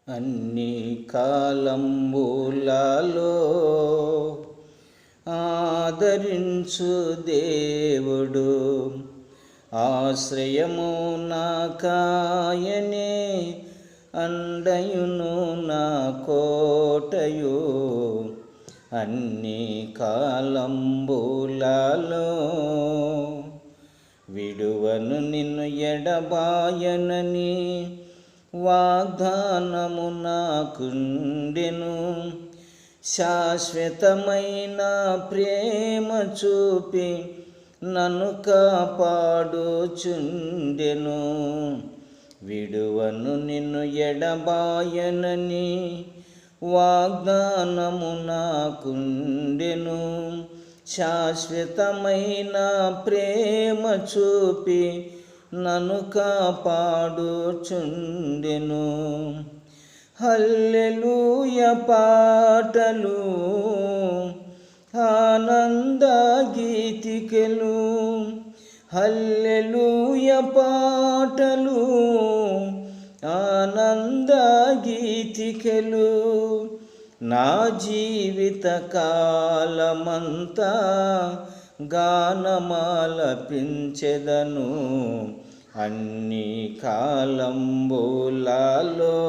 అన్ని కాలంబులలో ఆదరించు దేవుడు, ఆశ్రయము నాకాయనే, అండయును నా కోటయు. అన్ని కాలంబులలో విడువను నిన్ను ఎడబాయనని వాగ్దానము నాకుండెను. శాశ్వతమైన ప్రేమ చూపి నన్ను కాపాడుచుండెను. విడువను నిన్ను ఎడబాయనని వాగ్దానము నాకుండెను. శాశ్వతమైన ప్రేమ చూపి నన్ను కాపాడుచుండెను. హల్లెలూయా పాటలు, ఆనంద గీతికలు. హల్లెలూయా పాటలు, ఆనంద గీతికలు. నా జీవిత కాలమంతా గానమాలపించెదను. అన్ని కాలంబులలో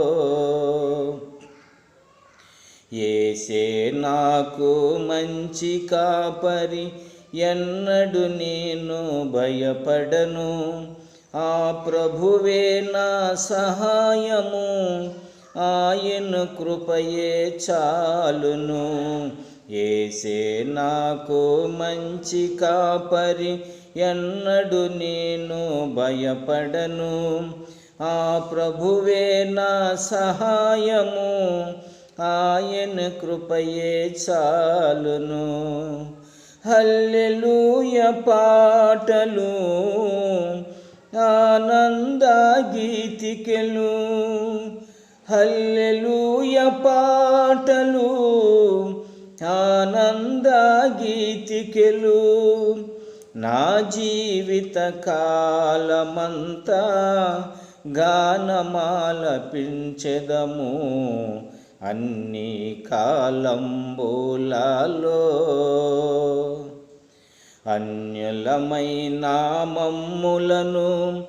యేసే నాకు మంచి కాపరి, ఎన్నడు నేను భయపడను. ఆ ప్రభువే నా సహాయము, ఆయన కృపయే చాలును. యేసే నాకు మంచి కాపరి, ఎన్నడు నేను భయపడను. ఆ ప్రభువే నా సహాయము, ఆయన కృపయే చాలును. హల్లెలూయా పాటలు, ఆనంద గీతికలు. హల్లెలూయా పాటలు, ఆనంద గీతికలు. నా జీవిత కాలమంతా గానమాలపించెదము. అన్ని కాలంబులలో అన్యులమైన మమ్ములను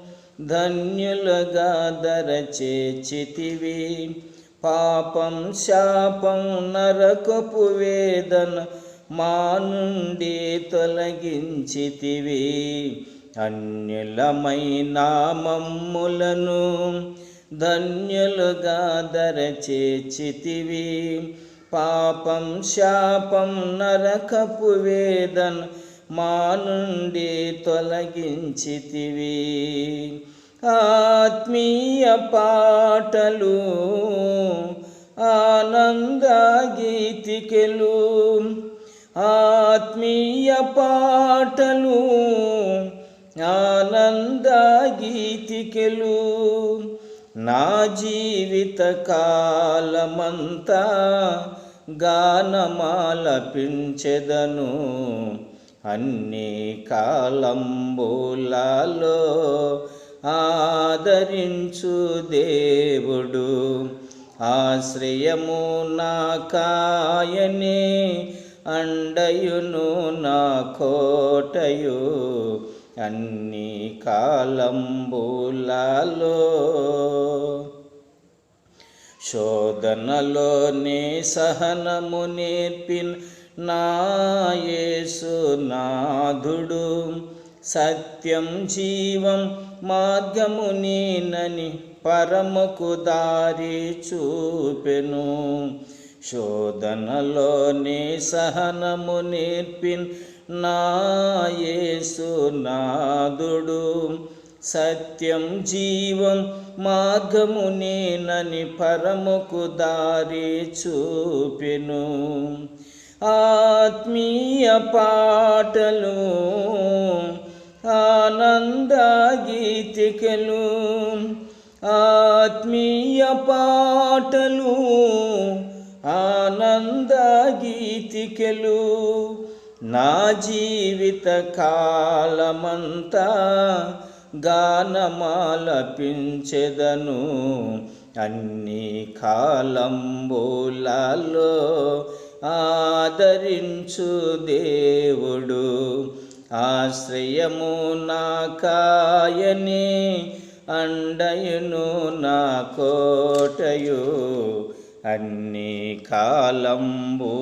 ధన్యులుగా దరచేర్చితివి. పాపం శాపం నరకపు వేదన మా నుండి తొలగించితివి. అన్యులమైన మమ్ములను ధన్యులుగా దరచేర్చితివి. పాపం శాపం నరకపు వేదన మా నుండి తొలగించితివి. ఆత్మీయ పాటలు, ఆనంద గీతికలు. ఆత్మీయ పాటలు, ఆనంద గీతికలు. నా జీవిత కాలమంతా గానమాలపించెదను. అన్ని కాలంబులలో ఆదరించు దేవుడు, ఆశ్రయము నాకాయనే, అండయును నా కోటయు. అన్ని కాలంబులలో శోధనలోనే సహనము నేర్పిన నా యేసు నాథుడు, సత్యం జీవం మార్గము నేనని పరమకు దారి చూపెను. శోధనలోనే సహనము నేర్పిన నా యేసు నాథుడు, సత్యం జీవం మార్గము నేనని పరమకు దారి చూపెను. ఆత్మీయ పాటలు, ఆనంద గీతికలు. ఆత్మీయ పాటలు, ఆనంద గీతికలు. నా జీవిత కాలమంతా గానమాలపించెదను అన్ని కాలంబులలో. ఆదరించు దేవుడు ఆశ్రయము నాకాయని, అండయును నా కోటయు అన్ని కాలంబులలో.